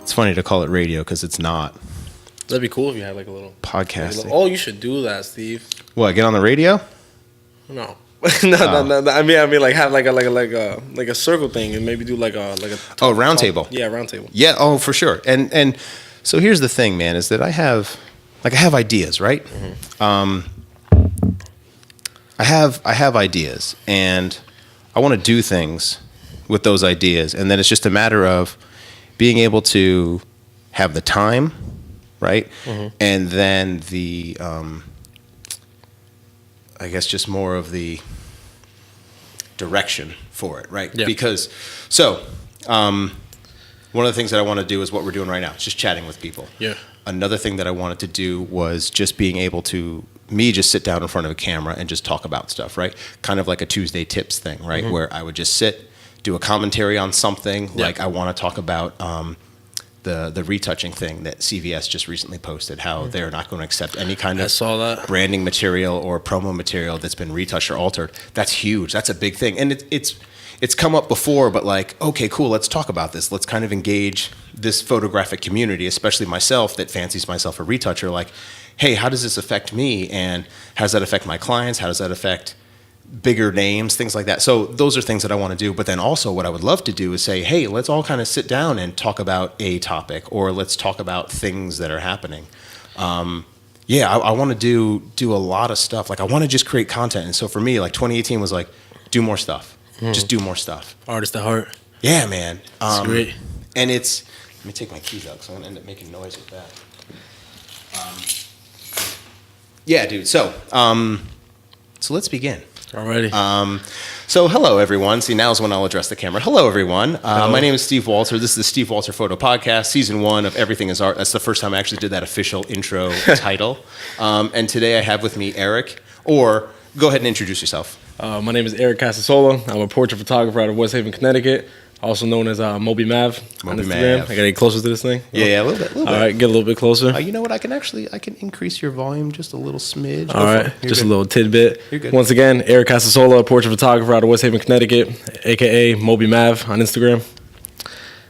It's funny to call it radio because it's not. That'd be cool if you had like a little Podcasting. Oh, you should do that, Steve. What? Get on the radio? No. No. I mean, like have like a circle thing and maybe do like a round table. Yeah, round table. Yeah. Oh, for sure. And so here's the thing, man, is that I have ideas, right? Mm-hmm. I have ideas, and I want to do things with those ideas, and then it's just a matter of being able to have the time, right? Mm-hmm. And then the I guess just more of the direction for it, right? Yeah. Because one of the things that I want to do is what we're doing right now. It's just chatting with people. Yeah. Another thing that I wanted to do was just being able to just sit down in front of a camera and just talk about stuff, right? Kind of like a Tuesday Tips thing, right? Mm-hmm. Where I would just sit, do a commentary on something. Yeah. Like I want to talk about the retouching thing that CVS just recently posted, how they're not going to accept any kind of branding material or promo material that's been retouched or altered. That's huge. That's a big thing. And it's come up before, but like, okay, cool, let's talk about this. Let's kind of engage this photographic community, especially myself that fancies myself a retoucher. Like, hey, how does this affect me? And how does that affect my clients? How does that affect bigger names, things like that? So those are things that I want to do. But then also what I would love to do is say, hey, let's all kind of sit down and talk about a topic, or let's talk about things that are happening. I want to do a lot of stuff. Like I want to just create content. And so for me, like 2018 was like, do more stuff. Just do more stuff. Artist at heart. Yeah, man. That's great. And let me take my keys out because I'm going to end up making noise with that. Yeah, dude. So let's begin. Alrighty. So hello, everyone. See, now's when I'll address the camera. Hello, everyone. Hello. My name is Steve Walter. This is the Steve Walter Photo Podcast, Season 1 of Everything is Art. That's the first time I actually did that official intro title. And today I have with me Erik, or go ahead and introduce yourself. My name is Erik Casasola. I'm a portrait photographer out of West Haven, Connecticut, also known as MobyMav on Instagram. I gotta get closer to this thing. Yeah, a little bit. All right, get a little bit closer. You know what? I can increase your volume just a little smidge. All right, just good. A little tidbit. You're good. Once again, Erik Casasola, a portrait photographer out of West Haven, Connecticut, aka MobyMav on Instagram.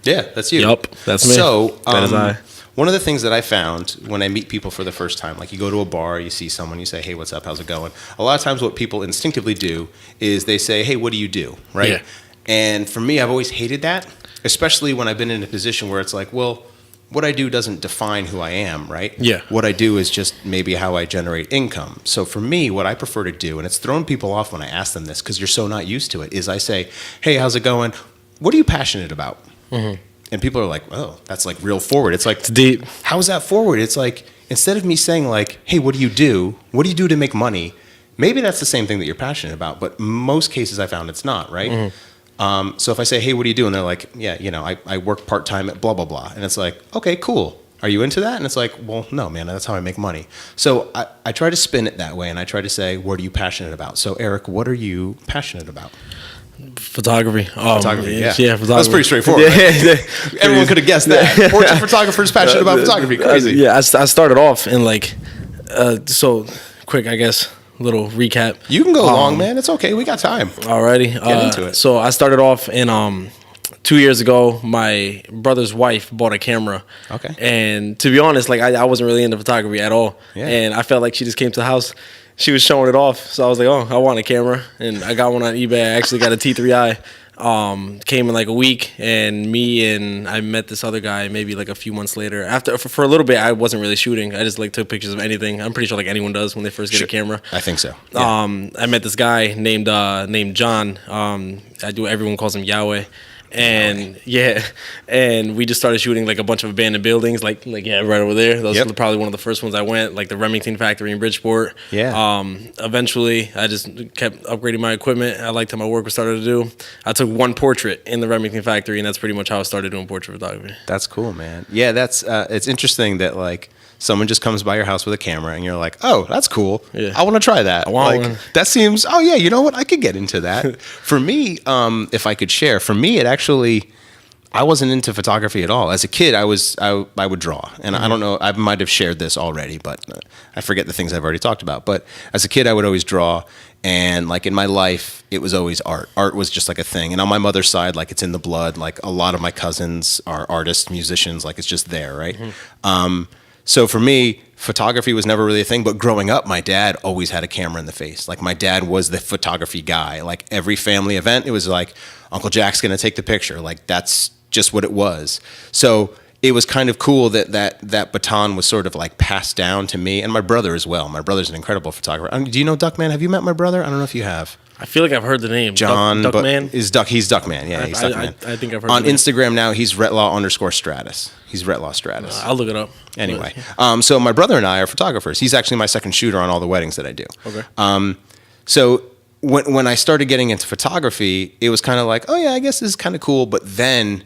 Yeah, that's you. Yup, that's me. So that is I. One of the things that I found when I meet people for the first time, like you go to a bar, you see someone, you say, hey, what's up, how's it going? A lot of times what people instinctively do is they say, hey, what do you do, right? Yeah. And for me, I've always hated that, especially when I've been in a position where it's like, well, what I do doesn't define who I am, right? Yeah. What I do is just maybe how I generate income. So for me, what I prefer to do, and it's thrown people off when I ask them this because you're so not used to it, is I say, hey, how's it going? What are you passionate about? Mm-hmm. And people are like, oh, that's like real forward. It's like, it's deep. How is that forward? It's like, instead of me saying like, hey, what do you do? What do you do to make money? Maybe that's the same thing that you're passionate about, but most cases I found it's not, right? Mm-hmm. So if I say, hey, what do you do? And they're like, yeah, I work part-time at blah, blah, blah. And it's like, okay, cool. Are you into that? And it's like, well, no, man, that's how I make money. So I try to spin it that way, and I try to say, what are you passionate about? So Erik, what are you passionate about? Photography. Photography, yeah. Photography. That's pretty straightforward. Right? Everyone could have guessed that. Portrait photographer's passionate about photography. Crazy. Yeah, I started off in like, so quick, I guess, little recap. You can go long, man. It's okay. We got time. Alrighty. Get into it. So I started off in 2 years ago. My brother's wife bought a camera. Okay. And to be honest, like I wasn't really into photography at all. Yeah. And I felt like she just came to the house. She was showing it off, so I was like, oh, I want a camera. And I got one on eBay. I actually got a T3i. Came in like a week, and I met this other guy maybe like a few months later. For a little bit, I wasn't really shooting. I just like took pictures of anything. I'm pretty sure like anyone does when they first get a camera. I think so. Yeah. I met this guy named John. Everyone calls him Yahweh. And and we just started shooting like a bunch of abandoned buildings, like right over there. Those were probably one of the first ones I went, like the Remington factory in Bridgeport. Yeah. Eventually, I just kept upgrading my equipment. I liked how my work was starting to do. I took one portrait in the Remington factory, and that's pretty much how I started doing portrait photography. That's cool, man. Yeah, that's it's interesting that like someone just comes by your house with a camera, and you're like, oh, that's cool. Yeah. I want to try that. I want one. That seems. Oh yeah, you know what? I could get into that. For me, if I could share, for me, it actually, I wasn't into photography at all. As a kid, I would draw, and I don't know, I might have shared this already, but I forget the things I've already talked about. But as a kid, I would always draw, and like in my life, it was always art. Art was just like a thing, and on my mother's side, like it's in the blood. Like a lot of my cousins are artists, musicians. Like it's just there, right? So for me, photography was never really a thing. But growing up, my dad always had a camera in the face. Like my dad was the photography guy. Like every family event, it was like Uncle Jack's gonna take the picture. Like that's just what it was. So it was kind of cool that baton was sort of like passed down to me and my brother as well. My brother's an incredible photographer. Do you know Duckman? Have you met my brother? I don't know if you have. I feel like I've heard the name. John Duckman? He's Duckman. Yeah, he's Duckman. I think I've heard on the name. Instagram now. He's Retlaw_Stratus. He's Retlaw_Stratus. I'll look it up. Anyway, so my brother and I are photographers. He's actually my second shooter on all the weddings that I do. Okay. So when I started getting into photography, it was kind of like, oh yeah, I guess this is kind of cool. But then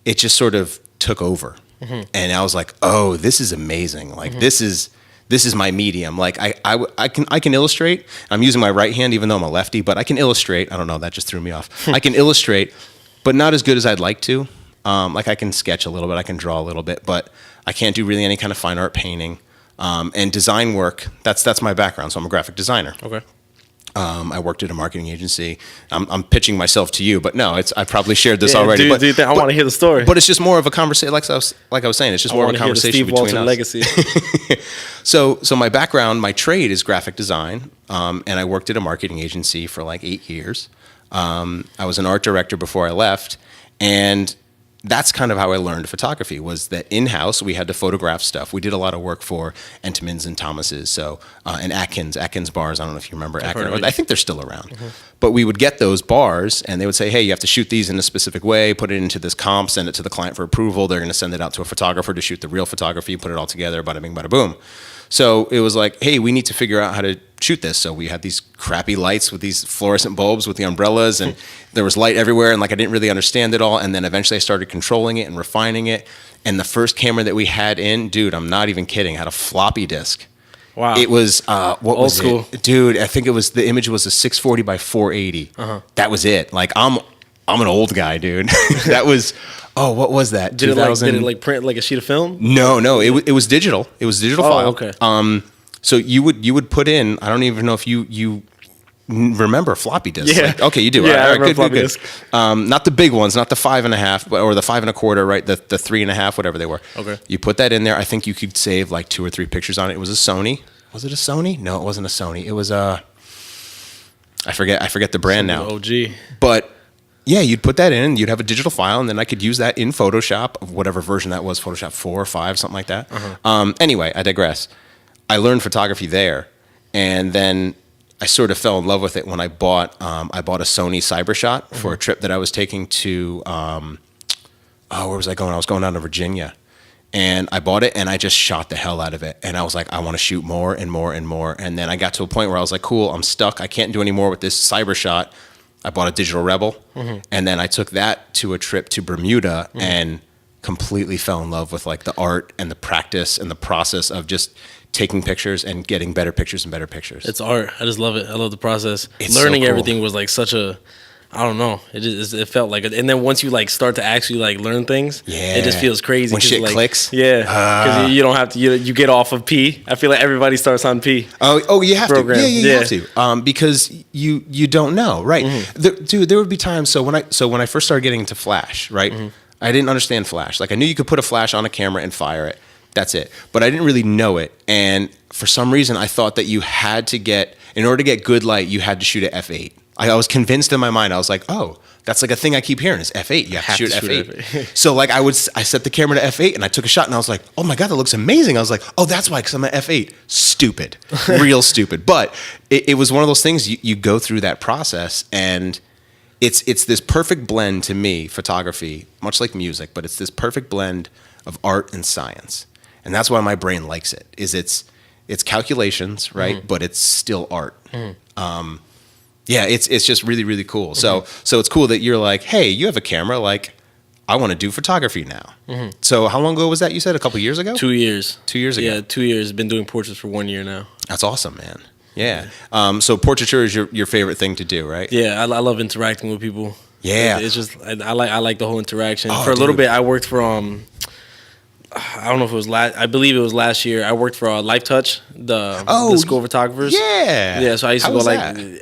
it just sort of took over, and I was like, oh, this is amazing. Like this is my medium. Like I can illustrate. I'm using my right hand, even though I'm a lefty, but I can illustrate. I don't know. That just threw me off. I can illustrate, but not as good as I'd like to. Like I can sketch a little bit, I can draw a little bit, but I can't do really any kind of fine art painting. And design work, that's my background. So I'm a graphic designer. Okay. I worked at a marketing agency. I'm pitching myself to you, but no, I probably shared this already. I want to hear the story. But it's just more of a conversation. Like I was saying, it's just more of a conversation between us. Legacy. So my background, my trade is graphic design, and I worked at a marketing agency for like 8 years. I was an art director before I left, and that's kind of how I learned photography, was that in-house we had to photograph stuff. We did a lot of work for Entenmann's and Thomas's, so and Atkins bars. I don't know if you remember Atkins. I think they're still around. But we would get those bars, and they would say, hey, you have to shoot these in a specific way, put it into this comp, send it to the client for approval. They're going to send it out to a photographer to shoot the real photography, put it all together, bada bing, bada boom. So it was like, hey, we need to figure out how to shoot this. So we had these crappy lights with these fluorescent bulbs with the umbrellas, and there was light everywhere, and like I didn't really understand it all. And then eventually I started controlling it and refining it. And the first camera that we had in, dude, I'm not even kidding, had a floppy disk. Wow. It was what Old was school. it? Dude, I think the image was a 640 by 480. That was it. Like I'm an old guy, dude. That was what was that? Did it like print like a sheet of film? No, it was digital. It was a digital file. Okay. So you would put in, I don't even know if you remember floppy disks. Yeah. Like, okay, you do. Yeah, All I right, remember good. floppy disk. Not the big ones, not the 5.5, or the 5 1/4, right? The 3.5, whatever they were. Okay. You put that in there. I think you could save like 2 or 3 pictures on it. It was a Sony. Was it a Sony? No, it wasn't a Sony. It was I forget the brand now. OG. But yeah, you'd put that in, you'd have a digital file, and then I could use that in Photoshop, of whatever version that was, Photoshop 4 or 5, something like that. Anyway, I digress. I learned photography there, and then I sort of fell in love with it when I bought a Sony CyberShot for a trip that I was taking to, where was I going? I was going down to Virginia. And I bought it, and I just shot the hell out of it. And I was like, I want to shoot more and more and more. And then I got to a point where I was like, cool, I'm stuck. I can't do any more with this CyberShot. I bought a Digital Rebel, and then I took that to a trip to Bermuda and completely fell in love with like the art and the practice and the process of just taking pictures and getting better pictures and better pictures. It's art. I just love it. I love the process. It's Learning so cool. everything was like such a, I don't know. It felt like it. And then once you like start to actually like learn things, it just feels crazy. When shit like, clicks. Yeah. Because you don't have to, you get off of P. I feel like everybody starts on P. Oh, you have program. to. Yeah, you have to. Because you don't know, right? Dude, there would be times. So when I first started getting into Flash, right? I didn't understand Flash. Like I knew you could put a flash on a camera and fire it. That's it. But I didn't really know it. And for some reason, I thought that you had to in order to get good light, you had to shoot at f8. I was convinced in my mind. I was like, oh, that's like a thing I keep hearing is f8. You have to shoot f8. So like I set the camera to f8 and I took a shot and I was like, oh my God, that looks amazing. I was like, oh, that's why, because I'm at f8. Stupid. Real stupid. But it was one of those things you go through that process, and it's this perfect blend to me, photography, much like music, but it's this perfect blend of art and science. And that's why my brain likes it, is it's calculations, right? But it's still art. Yeah, it's just really, really cool. So it's cool that you're like, hey, you have a camera, like I want to do photography now. So how long ago was that? You said a couple years ago? 2 years. 2 years ago. Yeah, 2 years. Been doing portraits for 1 year now. That's awesome, man. Yeah. So portraiture is your favorite thing to do, right? Yeah, I love interacting with people. Yeah. It's just I like the whole interaction. Oh, For a little dude. bit, I worked for I don't know if it was I believe it was last year. I worked for Life Touch, the school of photographers. Yeah. So I used to How go was like. that?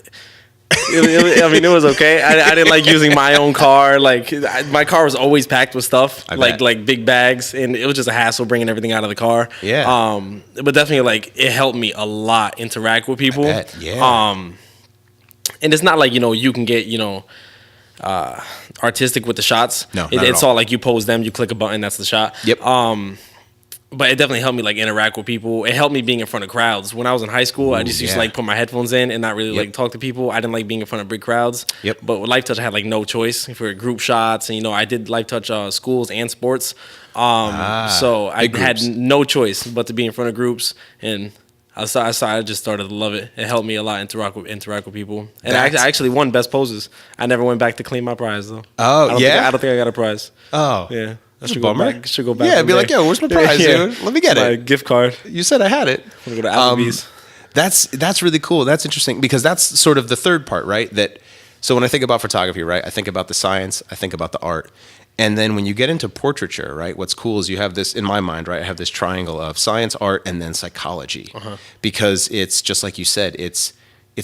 I mean, it was okay. I didn't like using my own car. Like my car was always packed with stuff, I like bet. big bags, and it was just a hassle bringing everything out of the car. Yeah. But definitely like it helped me a lot interact with people. I bet, yeah. And it's not like you can get artistic with the shots. No, not It's at all. all like you pose them, you click a button, that's the shot. Yep. But it definitely helped me like interact with people. It helped me being in front of crowds. When I was in high school, I just used to yeah. like put my headphones in and not really Yep. like talk to people. I didn't like being in front of big crowds. Yep. But with Life Touch, I had like no choice for group shots, and I did Life Touch schools and sports. So I big had groups. no choice but to be in front of groups, and I just started to love it. It helped me a lot interact with people. And I actually won best poses. I never went back to claim my prize though. Oh, I don't think I got a prize. Oh. Yeah. I That's a should go bummer. back. Should go back. Yeah, one be like, day. yo, where's my prize, dude? Let me get My it. gift card. You said I had it. I'm gonna go to Applebee's. That's really cool. That's interesting because that's sort of the third part, right? So when I think about photography, right, I think about the science, I think about the art. And then when you get into portraiture, right, what's cool is you have this, in my mind, right, I have this triangle of science, art, and then psychology. Because it's just like you said, it's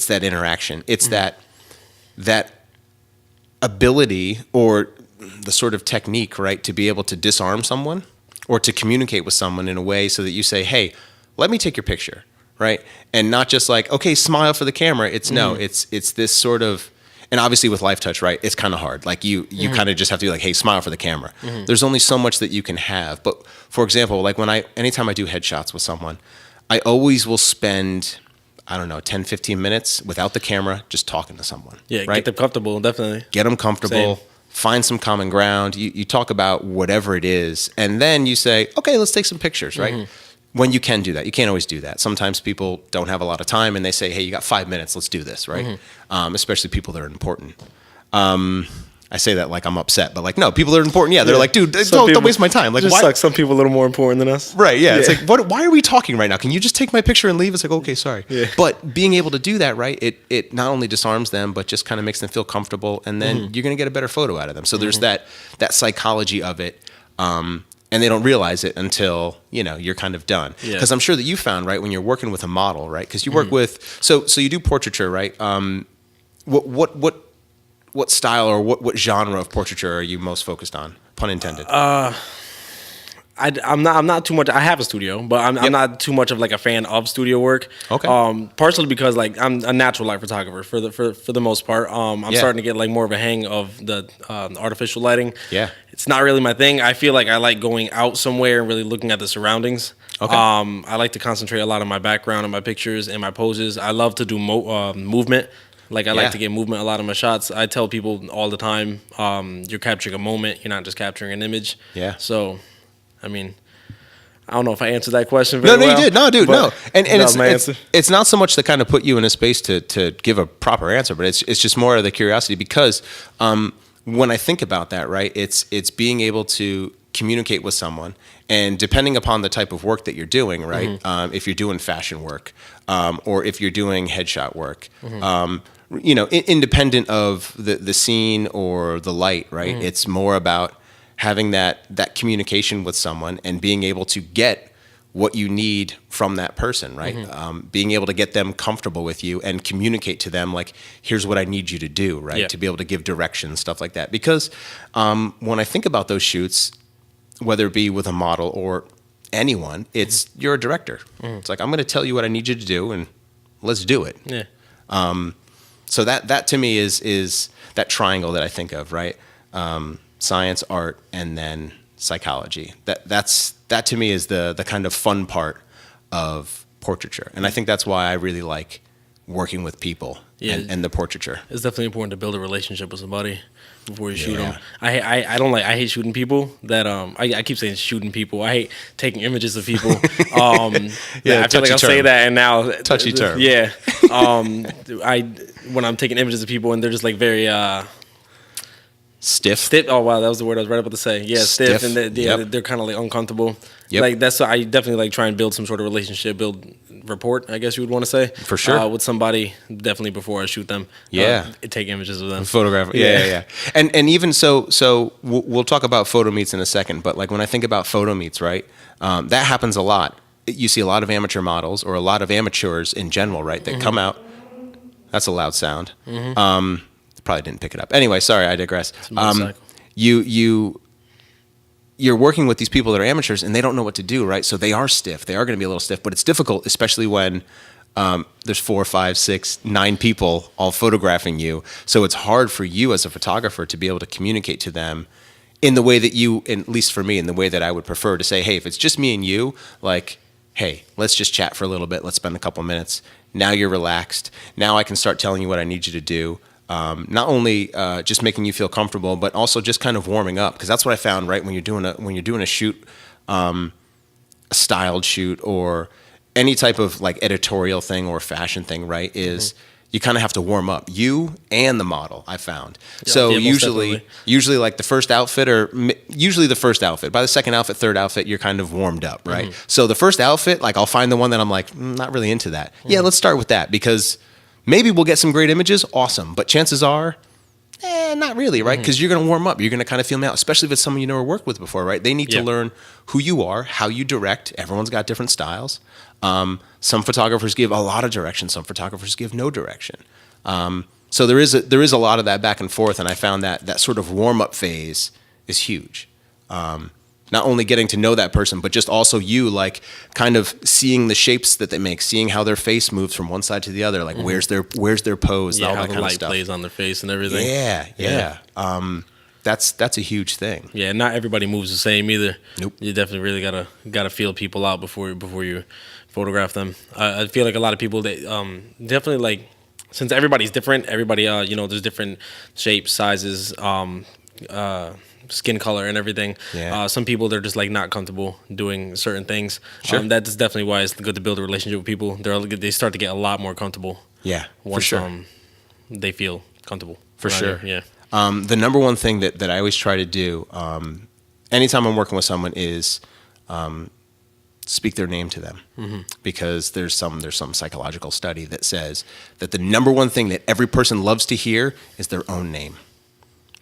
that interaction. It's that ability or the sort of technique, right, to be able to disarm someone or to communicate with someone in a way so that you say, hey, let me take your picture, right? And not just like, okay, smile for the camera. It's no, it's this sort of, and obviously with Life Touch, right, it's kind of hard. Like you kind of just have to be like, hey, smile for the camera. There's only so much that you can have. But for example, like anytime I do headshots with someone, I always will spend, I don't know, 10, 15 minutes without the camera, just talking to someone. Yeah, right? get them comfortable, definitely. Get them comfortable. Same. Find some common ground. You talk about whatever it is, and then you say, okay, let's take some pictures, right? When you can do that. You can't always do that. Sometimes people don't have a lot of time, and they say, hey, you got 5 minutes, let's do this, right? Especially people that are important. I say that like I'm upset, but like, no, people that are important, yeah, they're like, dude, don't waste my time. Like, Just why? sucks. Some people a little more important than us. Right, yeah. It's like, why are we talking right now? Can you just take my picture and leave? It's like, okay, sorry. Yeah. But being able to do that, right, it not only disarms them, but just kind of makes them feel comfortable, and then you're going to get a better photo out of them. So there's that psychology of it, and they don't realize it until, you're kind of done. Yeah. Because I'm sure that you found, right, when you're working with a model, right, because you work with, so you do portraiture, right? What style or what genre of portraiture are you most focused on? Pun intended. I'm not too much. I have a studio, but I'm not too much of like a fan of studio work. Okay. Partially because like I'm a natural light photographer for the most part. I'm starting to get like more of a hang of the artificial lighting. Yeah. It's not really my thing. I feel like I like going out somewhere and really looking at the surroundings. Okay. I like to concentrate a lot on my background and my pictures and my poses. I love to do movement. Like I like to get movement a lot of my shots. I tell people all the time, you're capturing a moment. You're not just capturing an image. Yeah. So, I mean, I don't know if I answered that question very No, well. you did. No, dude, no. And that was my answer. it's not so much to kind of put you in a space to give a proper answer, but it's just more of the curiosity because when I think about that, right, it's being able to communicate with someone, and depending upon the type of work that you're doing, right, if you're doing fashion work or if you're doing headshot work, independent of the scene or the light, right, it's more about having that communication with someone and being able to get what you need from that person, right? Being able to get them comfortable with you and communicate to them, like, here's what I need you to do, right? Yeah. To be able to give directions, stuff like that. Because when I think about those shoots, whether it be with a model or anyone, it's you're a director. It's like, I'm going to tell you what I need you to do, and let's do it. Yeah. So that to me is that triangle that I think of, right? Science, art, and then psychology. That to me is the kind of fun part of portraiture, and I think that's why I really like working with people and the portraiture. It's definitely important to build a relationship with somebody before you shoot them. I hate shooting people that I keep saying shooting people. I hate taking images of people. I feel like I'll say that and now Touchy term. Yeah. When I'm taking images of people and they're just like very Stiff. Oh wow, that was the word I was right about to say. Yeah, stiff, and they're kind of like uncomfortable. Yep. Like that's I definitely like try and build some sort of relationship, build rapport, I guess you would want to say. For sure. With somebody, definitely before I shoot them. Yeah. Take images of them. Photograph. Yeah. And even so we'll talk about photo meets in a second, but like when I think about photo meets, right, that happens a lot. You see a lot of amateur models or a lot of amateurs in general, right, that come out. That's a loud sound. Probably didn't pick it up. Anyway, sorry, I digress. You're working with these people that are amateurs and they don't know what to do, right? So they are stiff. They are going to be a little stiff, but it's difficult, especially when there's 4, 5, 6, 9 people all photographing you. So it's hard for you as a photographer to be able to communicate to them in the way that you, at least for me, in the way that I would prefer to say, hey, if it's just me and you, like, hey, let's just chat for a little bit. Let's spend a couple minutes. Now you're relaxed. Now I can start telling you what I need you to do. Not only just making you feel comfortable, but also just kind of warming up, because that's what I found. Right, when you're doing a shoot, a styled shoot, or any type of like editorial thing or fashion thing, right, is you kind of have to warm up, you and the model. I found usually like the first outfit, by the second outfit, third outfit, you're kind of warmed up, right? So the first outfit, like I'll find the one that I'm like not really into that. Yeah, let's start with that, because maybe we'll get some great images, awesome. But chances are, not really, right? Because you're going to warm up. You're going to kind of feel me out, especially if it's someone you never worked with before, right? They need to learn who you are, how you direct. Everyone's got different styles. Some photographers give a lot of direction. Some photographers give no direction. So there is a lot of that back and forth, and I found that sort of warm-up phase is huge. Not only getting to know that person, but just also you, like, kind of seeing the shapes that they make, seeing how their face moves from one side to the other, like where's their pose, all that kind of stuff. How the light plays on their face and everything. Yeah. That's a huge thing. Yeah, not everybody moves the same either. Nope. You definitely really gotta feel people out before you photograph them. I feel like a lot of people that definitely, like, since everybody's different, everybody there's different shapes, sizes, skin color and everything. Some people, they're just like not comfortable doing certain things. Sure. That's definitely why it's good to build a relationship with people. They start to get a lot more comfortable. Yeah, once, for sure. They feel comfortable. For sure. Here. The number one thing that I always try to do anytime I'm working with someone is speak their name to them, because there's some psychological study that says that the number one thing that every person loves to hear is their own name.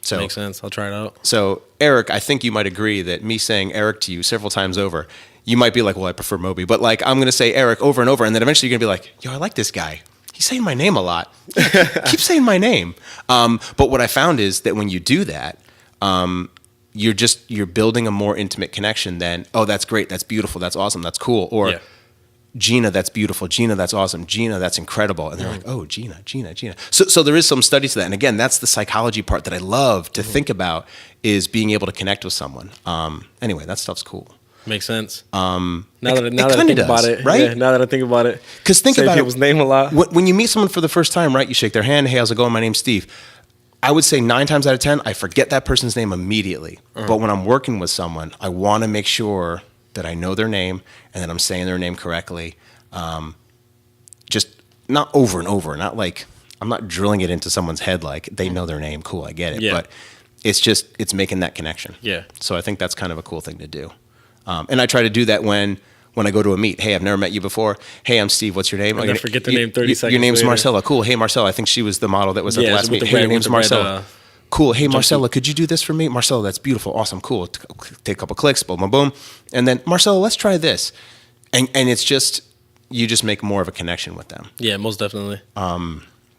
So, makes sense. I'll try it out. So, Erik, I think you might agree that me saying Erik to you several times over, you might be like, well, I prefer Moby. But like, I'm going to say Erik over and over, and then eventually you're going to be like, yo, I like this guy. He's saying my name a lot. Keep saying my name. But what I found is that when you do that, you're building a more intimate connection than, oh, that's great, that's beautiful, that's awesome, that's cool. Or, Gina, that's beautiful. Gina, that's awesome. Gina, that's incredible. And they're like, oh, Gina. So there is some study to that. And again, that's the psychology part that I love to think about, is being able to connect with someone. Anyway, that stuff's cool. Makes sense. Now that I think about it, right? Yeah, now that I think about it, because think about people's name a lot. When you meet someone for the first time, right? You shake their hand. Hey, how's it going? My name's Steve. I would say 9 times out of 10, I forget that person's name immediately. But when I'm working with someone, I want to make sure that I know their name and that I'm saying their name correctly. Just not over and over. Not like I'm not drilling it into someone's head like they know their name. Cool, I get it. Yeah. But it's making that connection. Yeah. So I think that's kind of a cool thing to do. And I try to do that when I go to a meet. Hey, I've never met you before. Hey, I'm Steve. What's your name? I forget the name 30 seconds Your name's later. Marcella. Cool. Hey, Marcella. I think she was the model that was at the last meet. Hey, your name's Marcella. Cool. Hey, Marcella, could you do this for me? Marcella, that's beautiful. Awesome. Cool. Take a couple clicks. Boom, boom, boom. And then, Marcella, let's try this. And it's just, you just make more of a connection with them. Yeah, most definitely.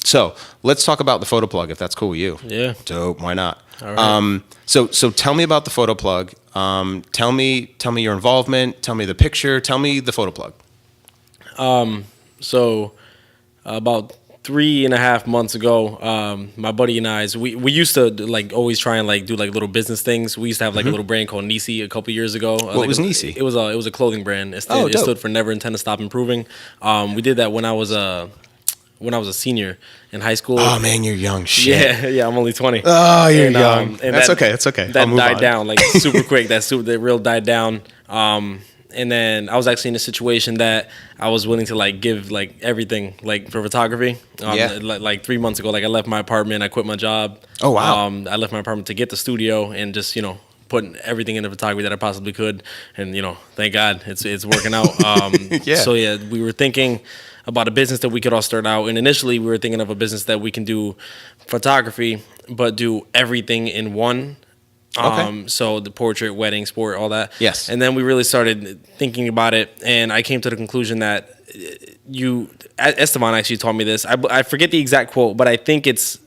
So let's talk about the Photo Plug, if that's cool with you. Yeah. Dope. Why not? All right. So tell me about the Photo Plug. Tell me your involvement. Tell me the picture. Tell me the Photo Plug. So about 3.5 months ago, my buddy and I, we used to like always try and like do like little business things. We used to have like a little brand called Nisi a couple years ago. What was Nisi? It was a clothing brand. It stood for Never Intend to Stop Improving. We did that when I was a senior in high school. Oh man, you're young. Shit. Yeah, I'm only 20. Oh, you're young. And that's okay. It's okay. That died down like super quick. That real died down. And then I was actually in a situation that I was willing to like give like everything like for photography. Like 3 months ago, like I left my apartment, I quit my job. Oh, wow. I left my apartment to get the studio and just, putting everything into photography that I possibly could. And, thank God it's working out. Yeah. So yeah, we were thinking about a business that we could all start out. And initially we were thinking of a business that we can do photography, but do everything in one. Okay. So the portrait, wedding, sport, all that. Yes. And then we really started thinking about it, and I came to the conclusion that Esteban actually taught me this. I forget the exact quote, but I think it's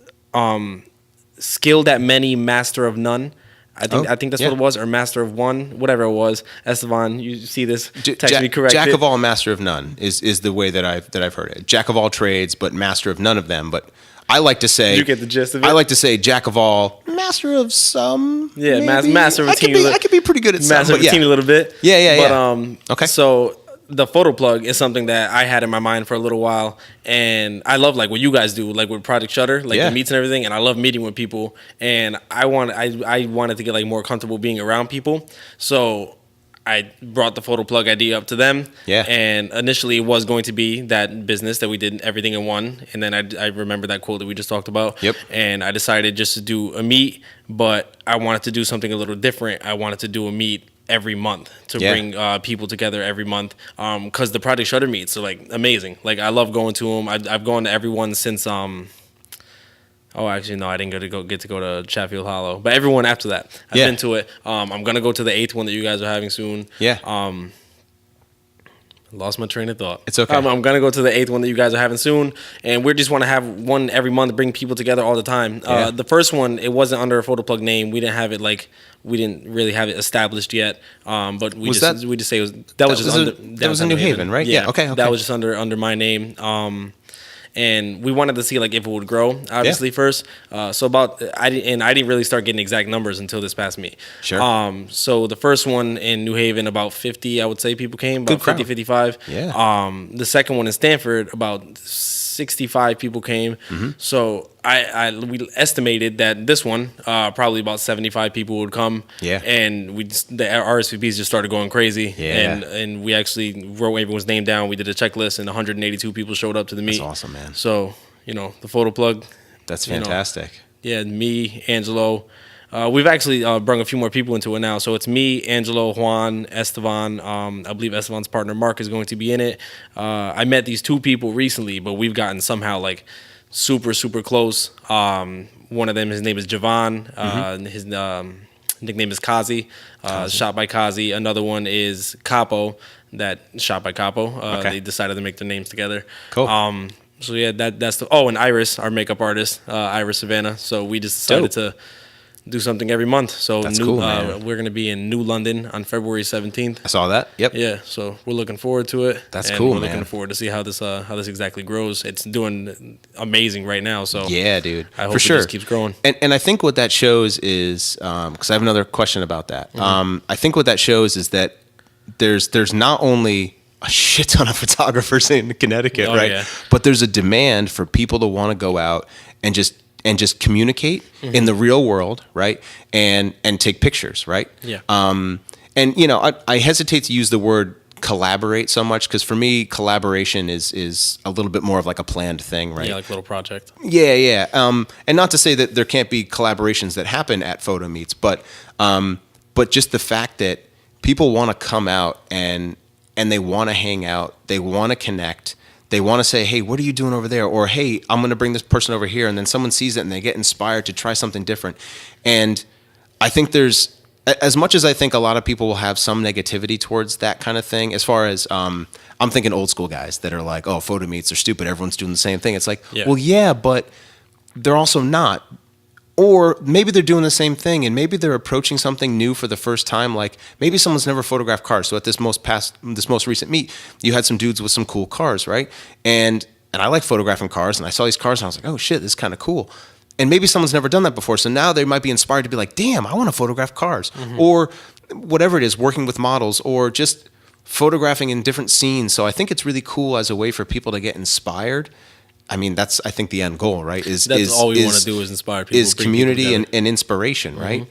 skilled at many, master of none. I think that's what it was, or master of one, whatever it was. Esteban, you see this? Text me, correct Jack it. of all, master of none is the way that I've heard it. Jack of all trades, but master of none of them. But I like to say, you get the gist of it. I like to say jack of all, master of some. Yeah, maybe. master of a teeny. I could be pretty good at some. Master of a teeny little bit. Yeah. Okay. So the photo plug is something that I had in my mind for a little while, and I love like what you guys do, like with Project Shutter, like the meets and everything. And I love meeting with people, and I wanted to get like more comfortable being around people. So I brought the photo plug idea up to them. Yeah. And initially it was going to be that business that we did everything in one. And then I remember that quote that we just talked about. Yep. And I decided just to do a meet, but I wanted to do something a little different. I wanted to do a meet every month to bring people together every month. Cause the Project Shutter meets are like amazing. Like I love going to them. I've gone to everyone since, oh, actually, no, I didn't get to go to Chatfield Hollow. But everyone after that, I've been to it. I'm going to go to the 8th one that you guys are having soon. Yeah. Lost my train of thought. It's okay. I'm going to go to the 8th one that you guys are having soon. And we just want to have one every month to bring people together all the time. The first one, it wasn't under a Photo Plug name. We didn't have it we didn't really have it established yet. But we just say it was, that was in New Haven, right? Yeah. Okay. That was just under my name. And we wanted to see like if it would grow, obviously first. So I didn't really start getting exact numbers until this past meet. Sure. So the first one in New Haven, about 50, I would say people came, about 50, 55. Yeah. The second one in Stanford, about 65 people came. Mm-hmm. So we estimated that this one probably about 75 people would come. Yeah. And the RSVPs just started going crazy. Yeah. And we actually wrote everyone's name down. We did a checklist, and 182 people showed up to the meet. That's awesome, man. So the photo plug. That's fantastic. Me, Angelo. We've actually brought a few more people into it now. So it's me, Angelo, Juan, Esteban. I believe Esteban's partner, Mark, is going to be in it. I met these two people recently, but we've gotten somehow like super, super close. One of them, his name is Javon. His nickname is Kazi, shot by Kazi. Another one is Capo, that shot by Capo. They decided to make their names together. Cool. So yeah, that's and Iris, our makeup artist, Iris Savannah. So we just decided to do something every month. So that's cool, man. We're going to be in New London on February 17th. I saw that. Yep. Yeah, so we're looking forward to it. That's cool, we're man. looking forward to see how this exactly grows. It's doing amazing right now. So yeah, dude. I hope for sure. It just keeps growing. And I think what that shows is, because I have another question about that. Mm-hmm. I think what that shows is that there's not only a shit ton of photographers in Connecticut, right? Yeah. But there's a demand for people to want to go out and just communicate in the real world, right? And take pictures, right? Yeah. And I hesitate to use the word collaborate so much, because for me, collaboration is a little bit more of like a planned thing, right? Yeah, like a little project. Yeah. And not to say that there can't be collaborations that happen at photo meets, but just the fact that people want to come out and they want to hang out, they want to connect. They want to say, hey, what are you doing over there? Or, hey, I'm going to bring this person over here. And then someone sees it and they get inspired to try something different. And I think there's, as much as I think a lot of people will have some negativity towards that kind of thing, as far as, I'm thinking old school guys that are like, oh, photo meets are stupid. Everyone's doing the same thing. It's like, well, yeah, but they're also not. Or maybe they're doing the same thing, and maybe they're approaching something new for the first time. Like maybe someone's never photographed cars. So at this most recent meet, you had some dudes with some cool cars, right? And I like photographing cars, and I saw these cars, and I was like, oh shit, this is kind of cool. And maybe someone's never done that before, so now they might be inspired to be like, damn, I want to photograph cars, or whatever it is, working with models, or just photographing in different scenes. So I think it's really cool as a way for people to get inspired. I mean, that's, I think, the end goal, right? That's all we want to do is inspire people. Is community and inspiration, right?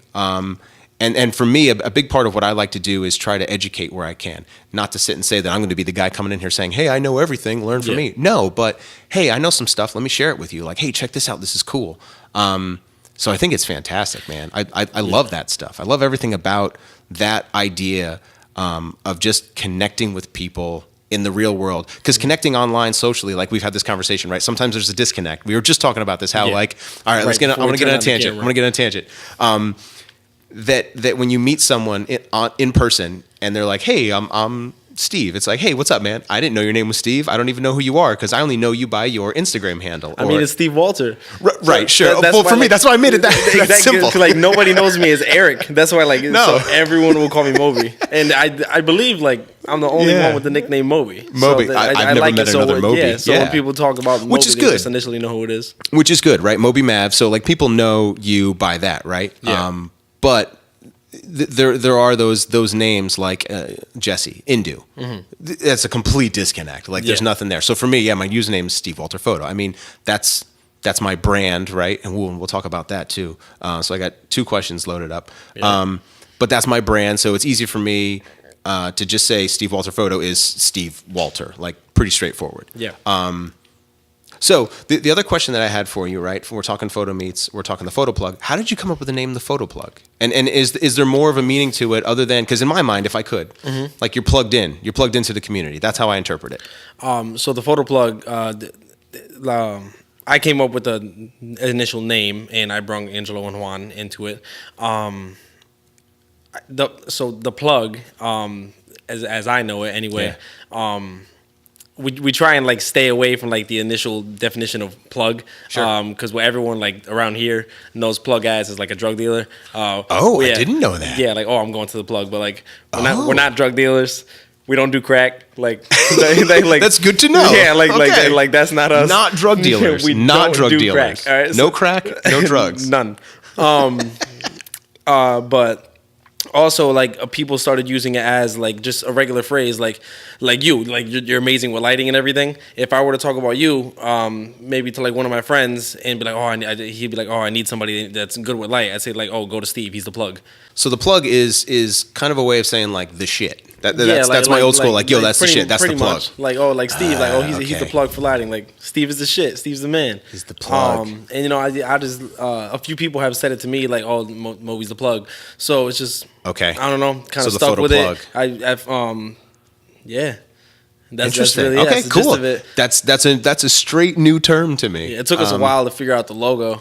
And for me, a big part of what I like to do is try to educate where I can, not to sit and say that I'm going to be the guy coming in here saying, hey, I know everything, learn from me. No, but hey, I know some stuff. Let me share it with you. Like, hey, check this out. This is cool. So I think it's fantastic, man. I love that stuff. I love everything about that idea of just connecting with people in the real world. Because connecting online socially, like we've had this conversation, right? Sometimes there's a disconnect. We were just talking about this, how like, all right, I want to get on a tangent. I'm going to get on a tangent. That when you meet someone in person and they're like, hey, I'm Steve. It's like, hey, what's up, man? I didn't know your name was Steve. I don't even know who you are because I only know you by your Instagram handle. I mean, it's Steve Walter. Right, sure. Well, for me, that's why I made it that simple. Like, nobody knows me as Eric. That's why, like, so everyone will call me Moby. And I believe, like, I'm the only one with the nickname Moby. Moby. So I've never met another Moby. Yeah, so when people talk about Moby, which is good. They just initially know who it is. Which is good, right? MobyMav. So, like, people know you by that, right? Yeah. But there are those names like Jesse, Indu. That's a complete disconnect. Like there's nothing there. So for me, my username is Steve Walter Photo. I mean, that's my brand, right? And we'll talk about that too. So I got 2 questions loaded up. Yeah. But that's my brand, so it's easy for me to just say Steve Walter Photo is Steve Walter. Like pretty straightforward. Yeah. So the other question that I had for you, right? We're talking photo meets, we're talking the Photo Plug. How did you come up with the name the Photo Plug? And is there more of a meaning to it other than, because in my mind, if I could, like you're plugged into the community. That's how I interpret it. So the Photo Plug, I came up with the initial name and I brought Angelo and Juan into it. So the plug, as I know it anyway, we try and like stay away from like the initial definition of plug, because what everyone like around here knows plug as is like a drug dealer. I didn't know that. Yeah, like I'm going to the plug, but like we're not drug dealers. We don't do crack. Like, like that's good to know. Yeah, like that's not us. Not drug dealers. We not don't drug do dealers. Crack, all right? No crack, no drugs. None. But also, like people started using it as like just a regular phrase, like you're amazing with lighting and everything. If I were to talk about you, maybe to like one of my friends and be like, he'd be like, I need somebody that's good with light. I'd say like, go to Steve. He's the plug. So the plug is kind of a way of saying like the shit. That's my old school. Like, yo, that's the shit. That's the plug. Much. Like, Steve. He's the plug for lighting. Like, Steve is the shit. Steve's the man. He's the plug. And I just a few people have said it to me like, Moby's the plug. So it's just I don't know, kind of stuck with plug. It. Yeah. That's really it. Okay, cool. That's a straight new term to me. Yeah, it took us a while to figure out the logo.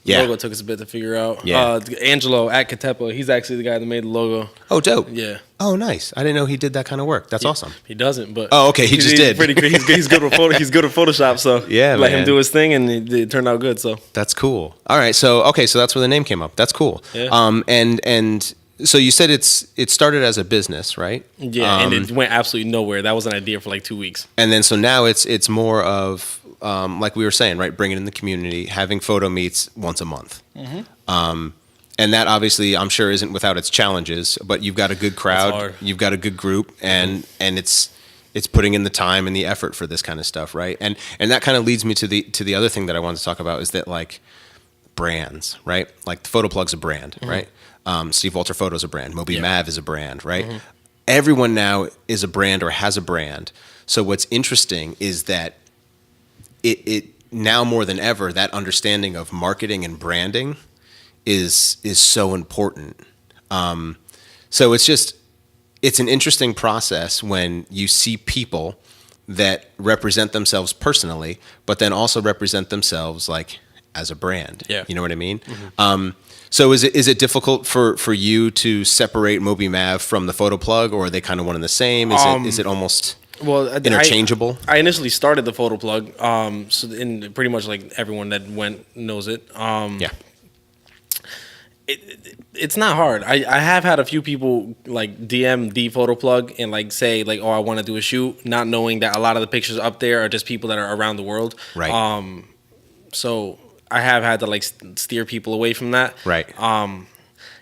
The Yeah. logo took us a bit to figure out. Yeah. Angelo at Katepa, he's actually the guy that made the logo. Oh, dope. Yeah. Oh, nice. I didn't know he did that kind of work. That's awesome. He doesn't, but okay, he just did. Pretty good. He's good with he's good with Photoshop, so let him do his thing, and it turned out good. So that's cool. All right, so that's where the name came up. That's cool. Yeah. And so you said it started as a business, right? Yeah, and it went absolutely nowhere. That was an idea for like 2 weeks. And then so now it's more of like we were saying, right? Bringing in the community, having photo meets once a month. And that obviously, I'm sure, isn't without its challenges. But you've got a good crowd, you've got a good group, and it's putting in the time and the effort for this kind of stuff, right? And that kind of leads me to the other thing that I wanted to talk about is that like brands, right? Like the Photo Plug's a brand, right? Steve Walter Photo's a brand. MobyMav is a brand, right? Everyone now is a brand or has a brand. So what's interesting is that it now more than ever, that understanding of marketing and branding is so important. So it's an interesting process when you see people that represent themselves personally, but then also represent themselves like as a brand. Yeah. You know what I mean? So is it difficult for you to separate MobyMav from the Photo Plug, or are they kind of one and the same? Is it almost interchangeable? I initially started the Photo Plug, so in pretty much like everyone that went knows it. It's not hard. I have had a few people like DM the Photo Plug and like say like, I want to do a shoot, not knowing that a lot of the pictures up there are just people that are around the world. Right. So I have had to like steer people away from that. Right.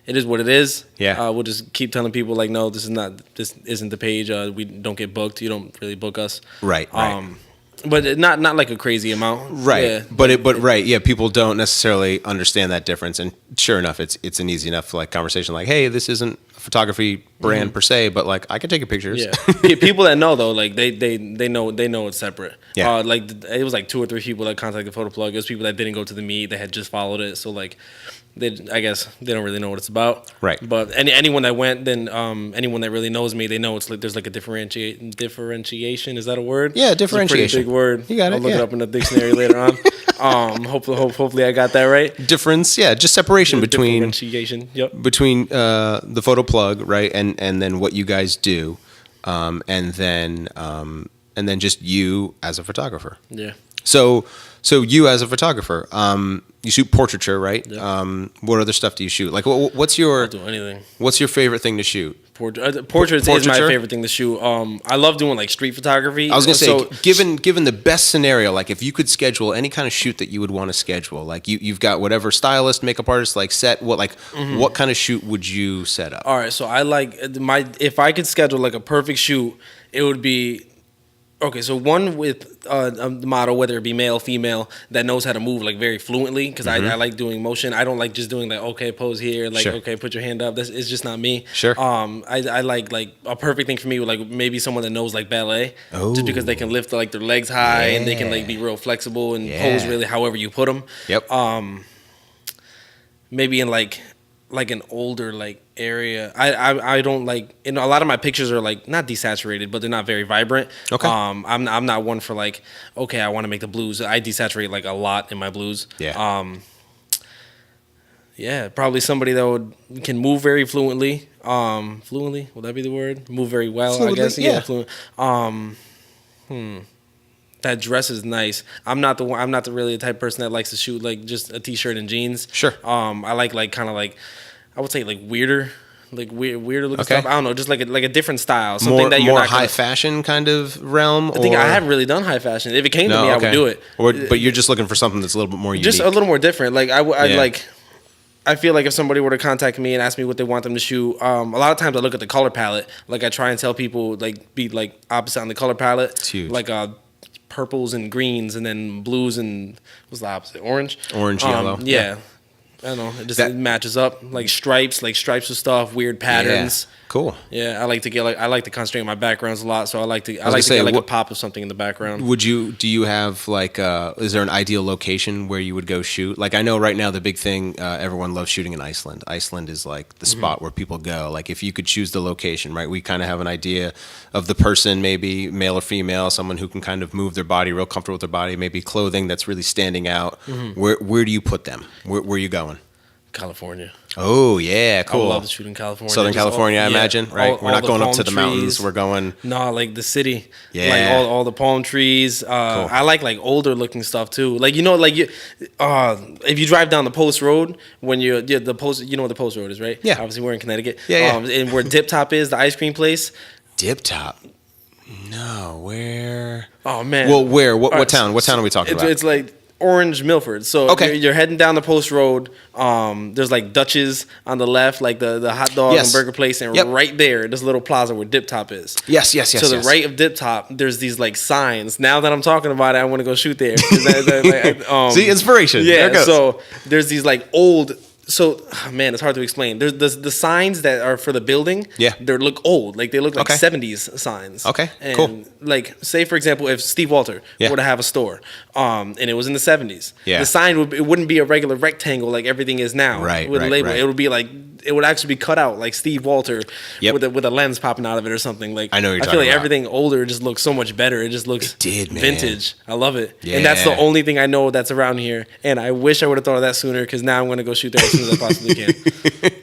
It is what it is. Yeah. We'll just keep telling people like, no, this isn't the page. We don't get booked. You don't really book us. Right. But not like a crazy amount. Right. Yeah. But right. Yeah. People don't necessarily understand that difference. And sure enough, it's an easy enough like conversation. Like, hey, this isn't a photography brand per se, but like I can take your pictures. Yeah. People that know though, like they know it's separate. Yeah. Like it was like 2 or 3 people that contacted Photo Plug. It was people that didn't go to the meet. They had just followed it. So like, I guess they don't really know what it's about. Right. But anyone that went, then anyone that really knows me, they know it's like there's like a differentiation. Is that a word? Yeah, It's a pretty differentiation. big word. You got it. I'll look yeah. it up in the dictionary later on. Hopefully I got that right. Difference. Yeah. Just separation between Differentiation. Yep. the Photo Plug, right, and then what you guys do, and then just you as a photographer. Yeah. So you as a photographer, you shoot portraiture, right? Yeah. What other stuff do you shoot? Like, what's your I'll do anything. What's your favorite thing to shoot? Portraits is my favorite thing to shoot. I love doing like street photography. I was gonna say, given the best scenario, like if you could schedule any kind of shoot that you would want to schedule, like you've got whatever stylist, makeup artist, like set, what kind of shoot would you set up? All right, so I like if I could schedule like a perfect shoot, it would be. Okay, so one with a model, whether it be male, female, that knows how to move like very fluently, because I like doing motion. I don't like just doing like, okay, pose here, like, okay, put your hand up. It's just not me. Sure. I like a perfect thing for me with like maybe someone that knows like ballet, just because they can lift like their legs high and they can like be real flexible and pose really however you put them. Yep. Maybe in like an older like area. I don't like, a lot of my pictures are like not desaturated, but they're not very vibrant. Okay. I'm not one for like, okay, I want to make the blues. I desaturate like a lot in my blues. Yeah. Yeah, probably somebody that can move very fluently. Fluently, would that be the word? Move very well, Fluently, I guess. yeah. Fluent. That dress is nice. I'm not really the type of person that likes to shoot like just a t-shirt and jeans. Sure. I like kind of like, I would say like weirder weirder looking Okay. stuff. I don't know, just like a different style, something More that you're more not high fashion kind of realm. I think I haven't really done high fashion. If it came to me, I would do it. But you're just looking for something that's a little bit more unique. Just a little more different. Like I feel like if somebody were to contact me and ask me what they want them to shoot, a lot of times I look at the color palette. Like I try and tell people like be like opposite on the color palette. It's huge. Like purples and greens, and then blues and what's the opposite? Orange, yellow. Yeah. I don't know. It matches up like stripes of stuff, weird patterns. Yeah. Cool. Yeah, I like to concentrate on my backgrounds a lot, so I like to get like a pop of something in the background. Do you have like is there an ideal location where you would go shoot? Like I know right now the big thing everyone loves shooting in Iceland. Iceland is like the spot where people go. Like if you could choose the location, right? We kind of have an idea of the person, maybe male or female, someone who can kind of move their body, real comfortable with their body, maybe clothing that's really standing out. Where do you put them? Where are you going? California. Oh yeah, cool. I would love to shoot in California. Southern California, I imagine, right? We're not going up to the mountains. We're going. No, like the city. Yeah. Like all the palm trees. Cool. I like older looking stuff too. Like if you drive down the Post Road the Post, you know what the Post Road is, right? Yeah. Obviously we're in Connecticut. Yeah. And where Dip Top is, the ice cream place. Dip Top. No, where? Oh man. Well, where? What town? What town are we talking about? It's like Orange, Milford. So you're heading down the Post Road. There's like Dutch's on the left, like the hot dog and burger place, and right there, this little plaza where Dip Top is. Yes. To the right of Dip Top, there's these like signs. Now that I'm talking about it, I want to go shoot there. See, inspiration. Yeah. There it goes. So there's these like old. So, man, it's hard to explain. There's the signs that are for the building. Yeah. They look old. Like, they look like 70s signs. Okay, and cool. Like, say, for example, if Steve Walter were to have a store, and it was in the 70s, the sign wouldn't be a regular rectangle like everything is now. Right, with a label. right. It would be like, it would actually be cut out like Steve Walter with a lens popping out of it or something. Like, I know what you're I feel talking like about. everything older just looks so much better. It just looks vintage. I love it. Yeah. And that's the only thing I know that's around here. And I wish I would have thought of that sooner, because now I'm going to go shoot there as soon as I possibly can.